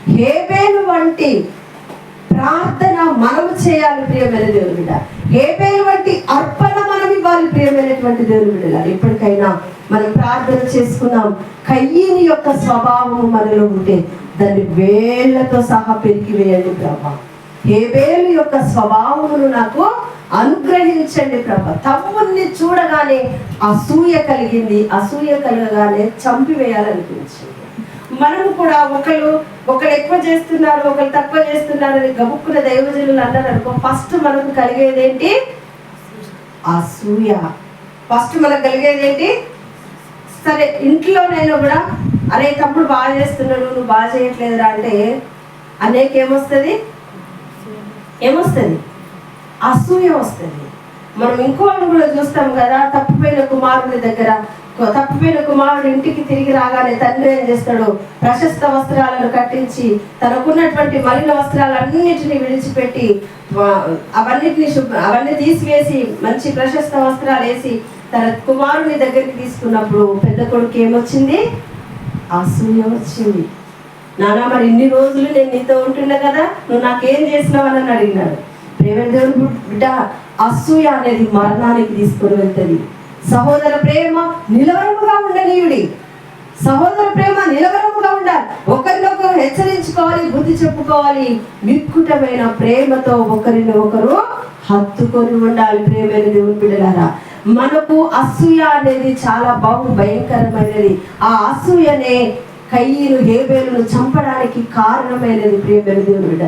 హేబేలు వంటి ప్రార్థన మనము చేయాలి ప్రియమైన దేవుని బిడ్డ. హేబేలు వంటి అర్పణ మనం ఇవ్వాలి ప్రియమైనటువంటి దేవుని బిడ్డ. ఇప్పటికైనా మనం ప్రార్థన చేసుకున్నాం. కయ్యని యొక్క స్వభావము మనలో ఉంటే దాన్ని వేళ్లతో సహా పెరిగివేయండి ప్రభా. హేబేలు యొక్క స్వభావమును నాకు అనుగ్రహించండి ప్రభా. తమ్ముడిని చూడగానే అసూయ కలిగింది, అసూయ కలగగానే చంపివేయాలనిపించింది. మనము కూడా ఒకరు ఎక్కువ చేస్తున్నారు, ఒకరు తక్కువ చేస్తున్నారు అని గబుక్కున్న దైవజనులు అన్నారు అనుకో, ఫస్ట్ మనకు కలిగేదేంటి? అసూయ. ఫస్ట్ మనకు కలిగేదేంటి? సరే, ఇంట్లోనైనా కూడా అరే తమ్ముడు బాగా చేస్తున్నాడు, నువ్వు బాగా చేయట్లేదురా అంటే అనేక ఏమొస్తుంది? అసూయ వస్తుంది. మనం ఇంకోటి కూడా చూస్తాం కదా, తప్పిపోయిన కుమారుడు ఇంటికి తిరిగి రాగానే తండ్రి ఏం చేస్తాడు? ప్రశస్త వస్త్రాలను కట్టించి తనకున్నటువంటి మలిన వస్త్రాలన్నిటిని విడిచిపెట్టి అవన్నీ తీసివేసి మంచి ప్రశస్త వస్త్రాలు వేసి తన కుమారుని దగ్గరికి తీసుకున్నప్పుడు పెద్ద కొడుకు ఏమొచ్చింది? అసూయ వచ్చింది. నానా, మరి ఇన్ని రోజులు నేను నీతో ఉంటున్నా కదా, నువ్వు నాకేం చేసినావని అడిగినాడు. ప్రేమ దేవుని బిడ్డ, అసూయ అనేది మరణానికి తీసుకొని వెళ్తుంది. సహోదర ప్రేమ నిలవరముగా ఉండనీయుడి. సహోదర ప్రేమ నిలవరముగా ఉండాలి. ఒకరినొకరు హెచ్చరించుకోవాలి, బుద్ధి చెప్పుకోవాలి. మిక్కుటమైన ప్రేమతో ఒకరిని ఒకరు హత్తుకొని ఉండాలి. ప్రేమైన దేవుని బిడ్డలారా, మనకు అసూయ అనేది చాలా భయంకరమైనది. ఆ అసూయనే కయ్యను హేబేలును చంపడానికి కారణమైనది. ప్రియమైన దేవుని బిడ్డ,